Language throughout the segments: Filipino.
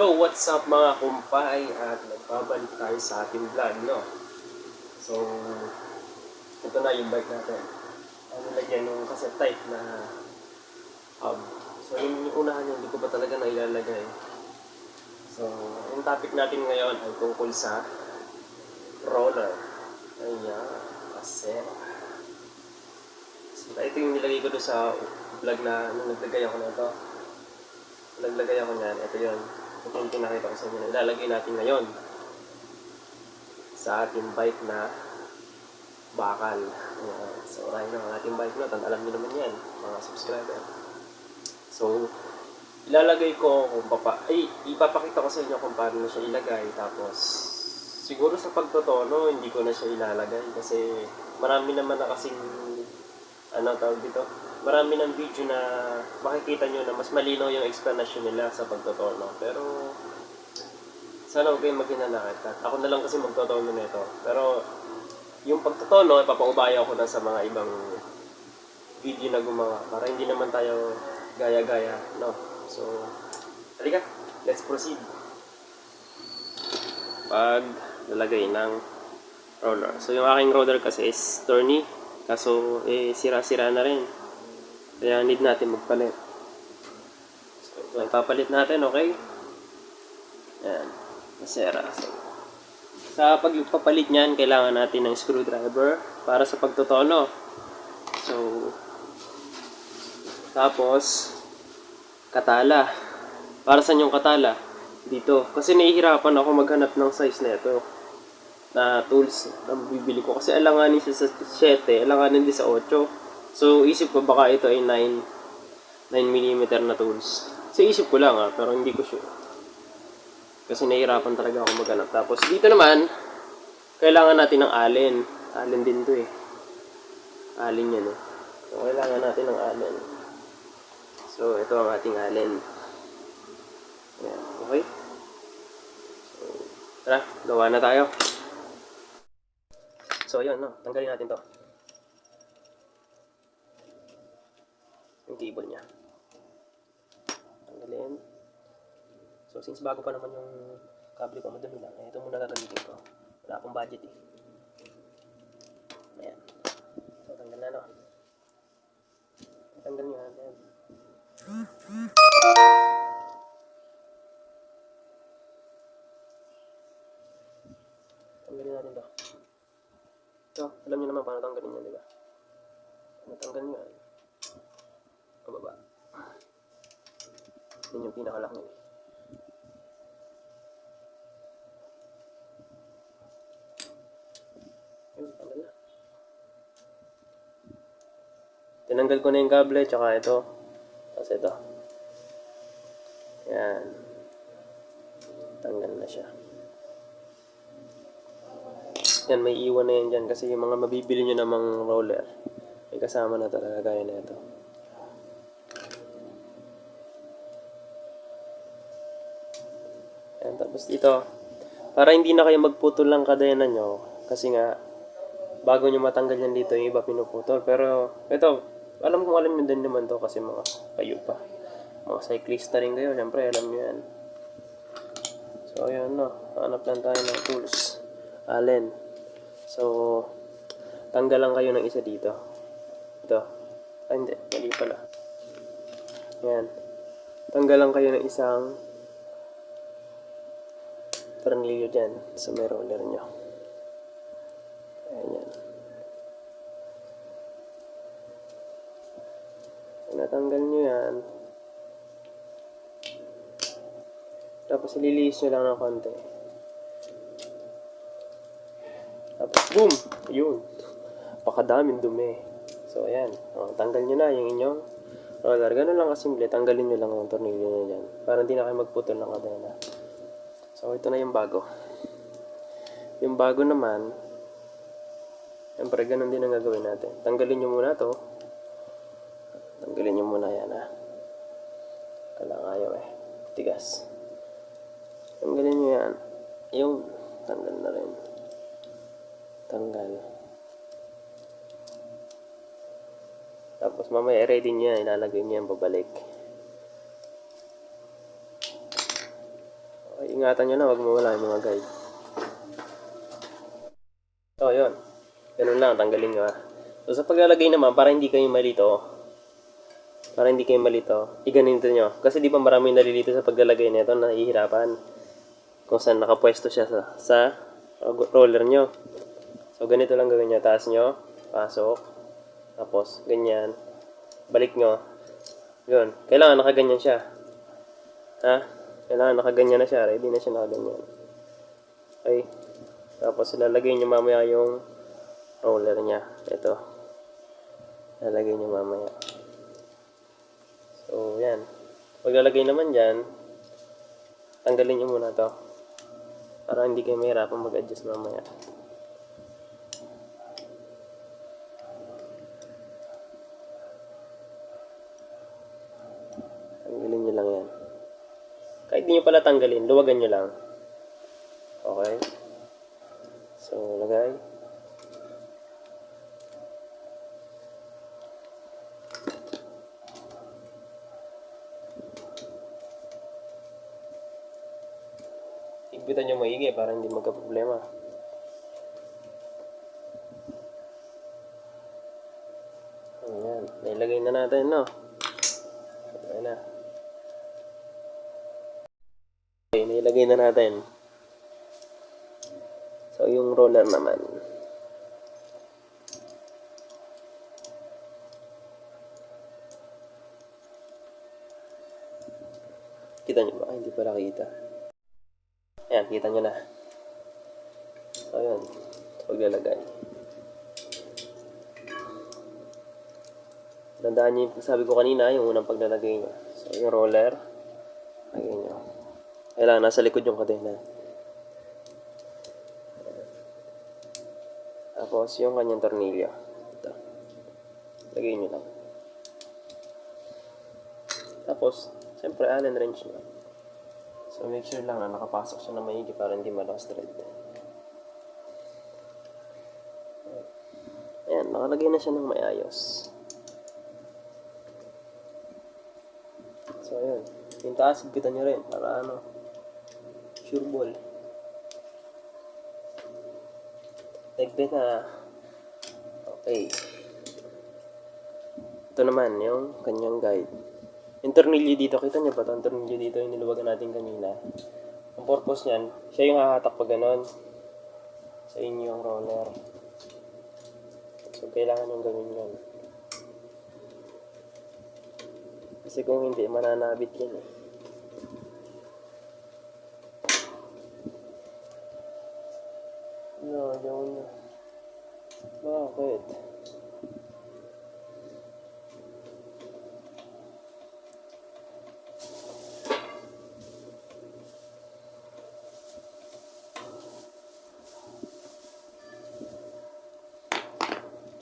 Hello, what's up mga kumpay at nagbabalik tayo sa ating vlog, no? So, ito na yung bike natin. Ang nilagyan yung cassette type na hub. So, yung unahan hindi ko pa talaga nailalagay. So, yung topic natin ngayon ay tungkol sa roller. Ayan, cassette. So, ito yung nilagay ko doon sa vlog na nung naglagay ako na ito. Naglagay ako niyan, ito yun. Ito yung pinakita ko sa inyo na ilalagay natin ngayon sa ating bike na bakal. Ayan. So, right na ang ating bike na, alam niyo naman yan, mga subscriber. So, ilalagay ko kung ipapakita ko sa inyo kung paano na siya ilagay. Tapos, siguro sa pagtotono, hindi ko na siya ilalagay kasi marami naman na kasing tawag dito, marami ng video na makikita nyo na mas malinaw yung explanation nila sa pagtotono. Pero sana huwag kayong maghinanakit. Ako na lang kasi magtotono nito. Pero yung pagtotono, ipapaubaya ko na sa mga ibang video na gumawa para hindi naman tayo gaya-gaya, no? So, halika, let's proceed. Pag lalagay ng roller. So, yung aking roller kasi is tourney. Kaso, sira-sira na rin. Kaya need natin magpalit. So, ipapalit natin, okay? Ayan. Nasira. So, sa pagpapalit niyan, kailangan natin ng screwdriver para sa pagtotono. So, tapos, katala. Para saan yung katala? Dito. Kasi nahihirapan ako maghanap ng size na ito. Na tools na bibili ko. Kasi alanganin siya sa 7, alanganin din sa 8. So, isip ko baka ito ay 9mm na tools. So, isip ko lang pero hindi ko sure. Kasi nahihirapan talaga ako maghanap. Tapos, dito naman, kailangan natin ng allen. Allen din to eh. Allen yan eh. So, kailangan natin ng allen. So, ito ang ating allen. Ayan, okay? So, tara, gawa na tayo. So, yun, no? Tanggalin natin to. Yung cable niya. Tanggalin. So, since bago pa naman yung cable ko, madami lang. Ito muna gagamitin ko. Wala akong budget eh. Ayan. So, tanggal na, no? Tanggal nyo, ayan. Tanggalin natin to. So, alam niyo naman paano tanggalin yan, di ba? Natanggal niyo yan. Pababa. Yan yung pinakalock niya. Ayun, tanggal na. Tinanggal ko na yung kable, tsaka ito. Tapos ito. Yan. Tanggal na siya. Yan, may iwan na yan dyan kasi yung mga mabibili nyo namang roller may kasama na talaga gaya na ito. Yan, tapos dito para hindi na kayo magputol ng kadena nyo kasi nga bago nyo matanggal yan dito yung iba pinuputol. Pero ito, alam nyo din naman to kasi mga kayo pa, mga cyclista rin kayo, syempre alam nyo yan. So ayun, no, hanap lang tayo ng tools, allen. So, tanggal lang kayo ng isa dito. Ito. Ay, hindi. Mali pala. Ayan. Tanggal lang kayo ng isang tornilyo dyan sa may roller nyo. Ayan yan. Pag natanggal nyo yan, tapos ililiis nyo lang ng konti. Tapos boom! Yun. Pakadaming dumi. So ayan. Tanggal nyo na yung inyong roller. Ganun lang kasimple. Tanggalin nyo lang ang tornilyo nyo dyan. Para hindi na kayo magputol ng kadena. So ito na yung bago. Yung bago naman, siyempre ganun din ang gagawin natin. Tanggalin nyo muna to. Tanggalin nyo muna yan Kalang ayaw tigas. Tanggalin nyo yan. Yung tanggal na rin. Tanggal. Tapos mamaya ready niya, ilalagay niya yung babalik. ingatan nyo na, wag mawala yung mga guide. So, yun. Ganun lang, tanggalin nyo ah. So, sa paglalagay naman, para hindi kayo malito, iganito nyo. Kasi di ba maraming nalilito sa paglalagay nito, nahihirapan kung saan nakapwesto siya sa roller nyo. So, ganito lang gawin nyo. Taas nyo, pasok, tapos, ganyan, balik nyo. Yun, kailangan nakaganyan siya. Ha? Kailangan nakaganyan na siya, ready na siya nakaganyan. Okay. Tapos, ilalagay nyo mamaya yung roller niya. Ito. Ilalagay nyo mamaya. So, yan. Paglalagay naman dyan, tanggalin nyo muna to. Para hindi kayo mahirapan mag-adjust mamaya. Tanggalin nyo lang yan. Kahit di nyo pala tanggalin, luwagan nyo lang. Okay? So, lagay. Igpitan nyo maigi para hindi magka-problema. Ayan. Nailagay na natin, no? Ayan na. Okay, nailagay na natin. So, yung roller naman. Kita nyo ba? Hindi pala kita. Ayan, kita nyo na. So, ayan. Paglalagay. Tandaan nyo yung sabi ko kanina, yung unang paglalagay nyo. So, yung roller, lagay nyo. Kailangan nasa likod yung kadena. Tapos, yung kanyang tornilyo. Ito. Lagay nyo lang. Tapos, siyempre, Allen wrench nyo. So, make sure lang na nakapasok siya na maigi para hindi ma-lost thread. Ayan, nakalagay na siya ng maayos. So, ayan. Yung taas, kita nyo rin para ano, sure ball. Like that na. Okay. Ito naman, yung kanyang guide. Yung tornilyo dito, kita nyo ba ito? Ang tornilyo dito yung niluwagan natin kanina. Ang purpose niyan, siya yung hahatak pa ganon sa inyong roller. So, kailangan yung gawin yan. Kasi kung hindi, mananabit yan eh. No, ayaw na. Bakit?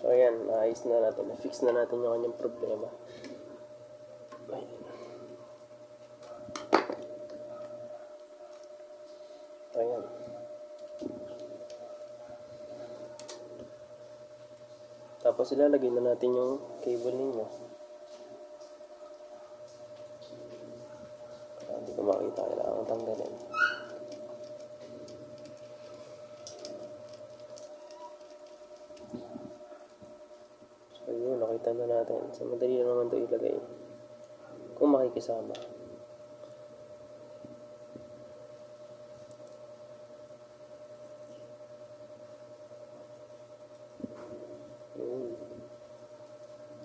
So, ayan, naayos na natin. Na-fix na natin yung kanyang problema. Ayan. Ayan. Tapos, ilalagay na natin yung cable ninyo. Hindi ko makita. Kailangan tanggalin. So, yun. Nakita na natin. So, madali na naman ito ilagay. Kung makikisama. Yun.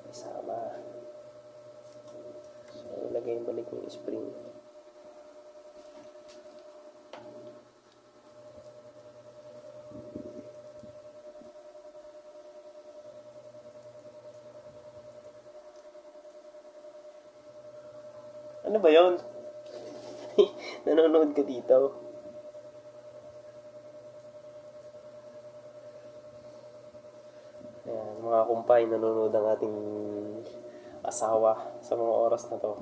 Isama. So, ilagay balik yung spring. Ano ba yun? Nanonood ka dito. Ayan, mga kumpay, nanonood ang ating asawa sa mga oras na to.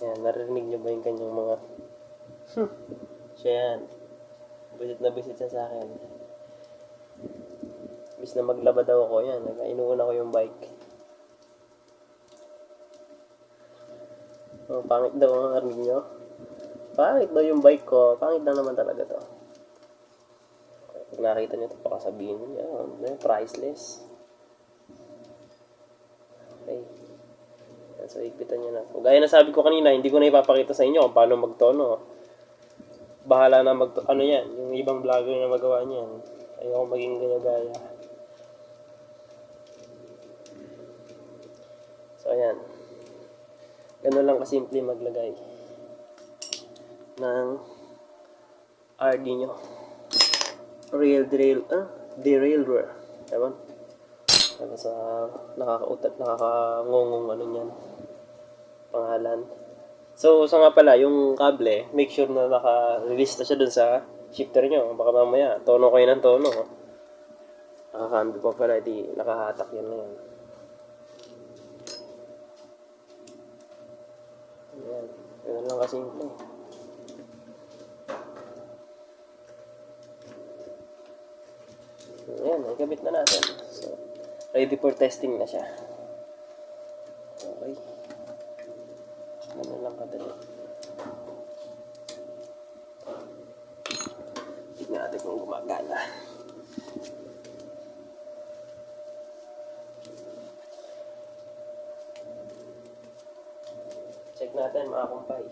Ayan, narinig niyo ba yung kanyang mga siya yan. Bisit na bisit siya sa akin. Bis na maglaba daw ako, yan. Inuuna ko yung bike. Oh, pangit daw ang narinig nyo. Pangit daw yung bike ko. Pangit lang naman talaga to. Pag nakita nyo ito, baka sabihin nyo, priceless. Okay. So, higpitan nyo na. Gaya na sabi ko kanina, hindi ko na ipapakita sa inyo kung paano magtono. Bahala na ano yan, yung ibang vlogger na magawa niyan. Ayoko maging gaya-gaya. So, ayan. Ganun lang kasimple maglagay ng RD nyo. Derailleur. Ewan. Ano sa nakakautat, nakakangongong ano niyan. Pangalan. So, nga pala, yung kable, make sure na naka-release na siya dun sa shifter nyo. Baka mamaya, tono kayo ng tono. Nakakambi pa pala, di nakahatak yan na yan. Ayan. Ganun lang kasimple. Ayan, nagkabit na natin. So, ready for testing na siya. Okay. Ganun lang kadali. Tignan natin kung gumagana. Check natin mga kumpay.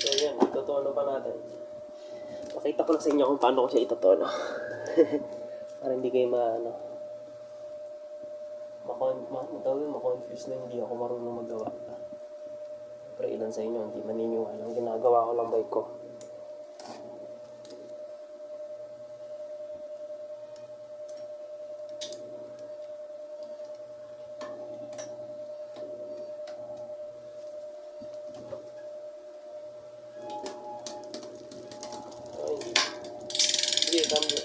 So yun, itutono pa natin. Pakita ko lang sa inyo kung paano ko siya itutono. Para hindi kayo ma-confuse na hindi ako marunong magawa. Pero ilan sa inyo, hindi maniniwala ang ginagawa ko lang bike ko. Sige, cambio.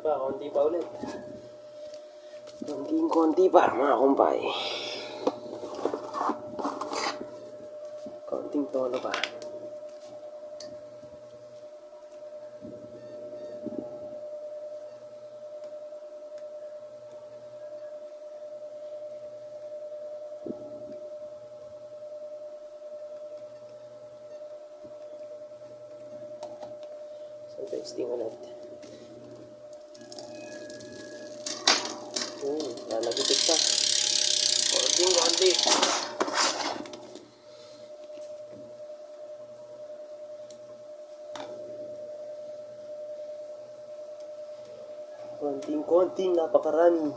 Konti pa ulit. Konti pa, mga kumpay. Konting tono pa. So, testing ulit. Nalagitik pa. Konti. Konting, napakarami.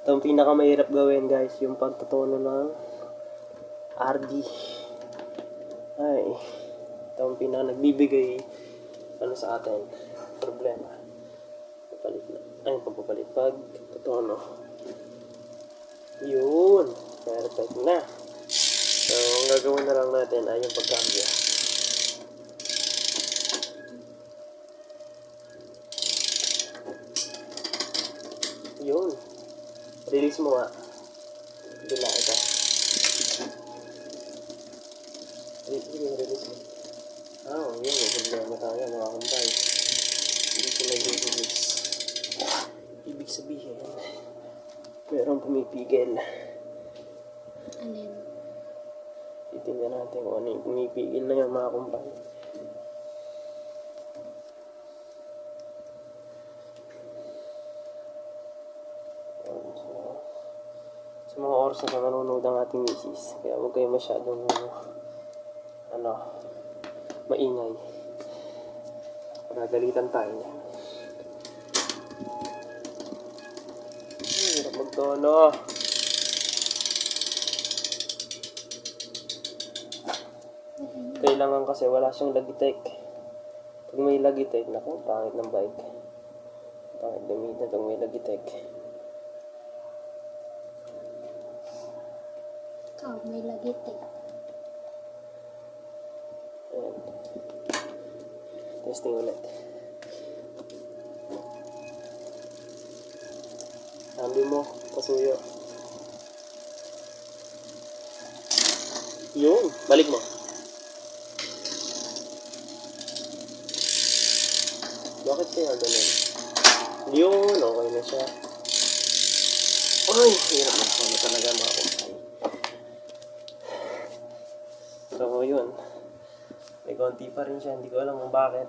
Ito ang pinakamahirap gawin, guys, yung pagtutono ng RD. Ay, ito ang nagbibigay sa atin problema. Papapalit pag tutono. Yun, perfect na. So, ang gagawin na lang natin ay yung pagkambyo. Yun. Release mo nga. Bila ito. Release mo. Yun. May problema tayo mga kumpay. Hindi ko nag-release. Ibig sabihin, merong pumipigil. Alin? Titingnan natin kung ano yung pumipigil na yan mga kumpay. Sa mga oras na nanonood ang ating misis, kaya huwag kayo masyadong maingay. Nagalitan tayo niya. Hirap magtono. Kailangan kasi wala siyang lagitek. Pag may lagitek, naku, pangit ng bike. Pangit gamitin pag may lagitek. Ikaw, may lagitik. Ayan. Testing ulit. Sambi mo, pasuyo. Yun, balik mo. Bakit kaya ganun? Yun, okay na siya. Ay, hirap na ako na talaga mga kumpay. So, yun. May konti pa rin siya. Hindi ko alam kung bakit.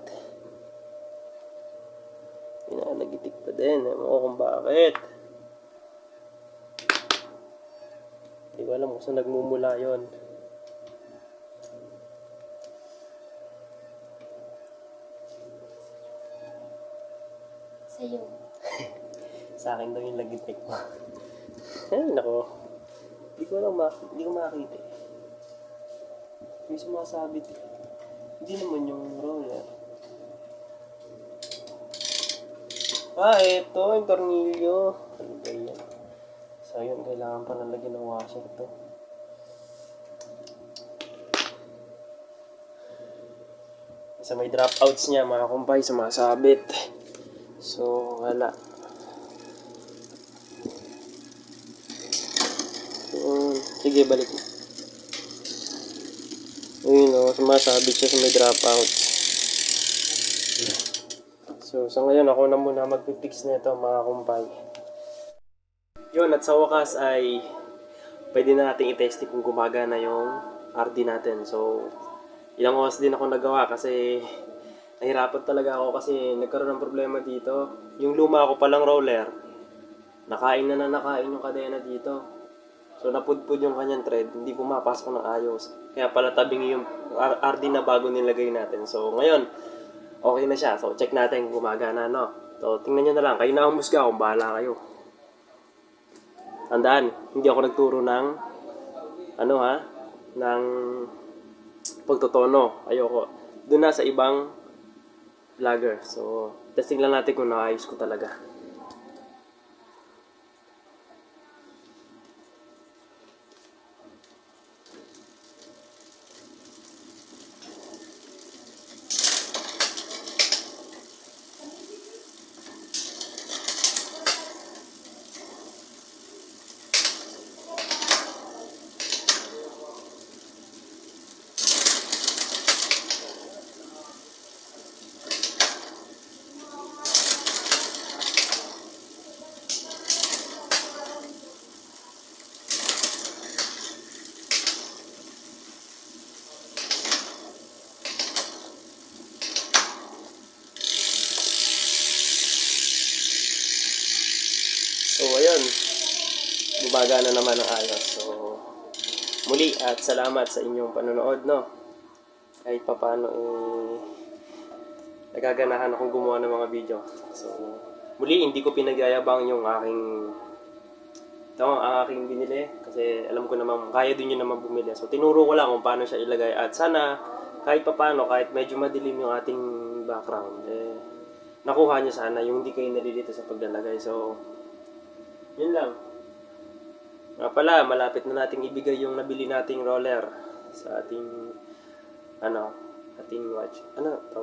Pinalagitik pa din. Ewan ko kung bakit. Hindi ko alam kung saan nagmumula yun. Sa'yo. Sa akin daw yung lagitik mo. Ay, nako. Hindi ko makakita eh. May sumasabit eh. Hindi naman yung roller. Ito, yung tornilyo. Ano ba yan? So, yun, kailangan pa nalagyan ng washer to. Sa may dropouts niya, mga kumpay, sumasabit. So, wala. Sige, balik mo. Ayun o, sumasabit siya sa may dropouts. So, sa ngayon, ako na muna magpipix nito mga kumpay. Yun, at sa wakas ay pwede na natin i-test kung gumagana yung RD natin. So, ilang oras din ako nagawa kasi nahirapan talaga ako kasi nagkaroon ng problema dito. Yung luma ko palang roller, nakain yung kadena dito. So, napudpud yung kanyang thread, hindi pumapasok ng ayos. Kaya pala tabing yung RD na bago nilagay natin. So, ngayon, okay na siya. So, check natin kung gumagana, no? So, tingnan nyo na lang. Kayo na humusga kung bahala kayo. Tandaan, hindi ako nagturo ng ng pagtotono. Ayoko. Doon na sa ibang vlogger. So, testing lang natin kung naayos ko talaga. So, ayun. Gumagana naman ang ayos. So, muli at salamat sa inyong panonood, no? Kahit papaano nagaganahan akong gumawa ng mga video. So, muli, hindi ko pinagyayabang yung ang aking binili. Kasi alam ko naman, kaya din yun naman bumili. So, tinuro ko lang kung paano siya ilagay. At sana, kahit papaano, kahit medyo madilim yung ating background, nakuha niya sana yung hindi kayo nalilito sa paglalagay. So, yun lang. Nga pala, malapit na nating ibigay yung nabili nating roller sa ating tawag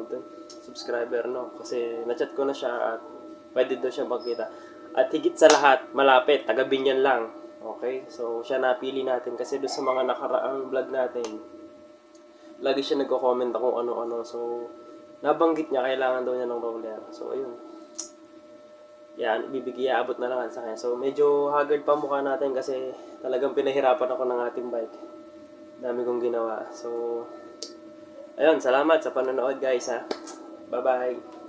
doon? Subscriber, no? Kasi na-chat ko na siya at pwede daw siya magkita. At higit sa lahat, malapit, taga Binyan lang. Okay? So, siya napili natin kasi doon sa mga nakaraang vlog natin, lagi siya nagko-comment kung ano-ano. So, nabanggit niya, kailangan daw niya ng roller. So, ayun. Yan, abot na lang sa kanya. So, medyo haggard pa mukha natin kasi talagang pinahirapan ako ng ating bike. Dami kong ginawa. So, ayun, salamat sa panonood guys ha. Bye-bye.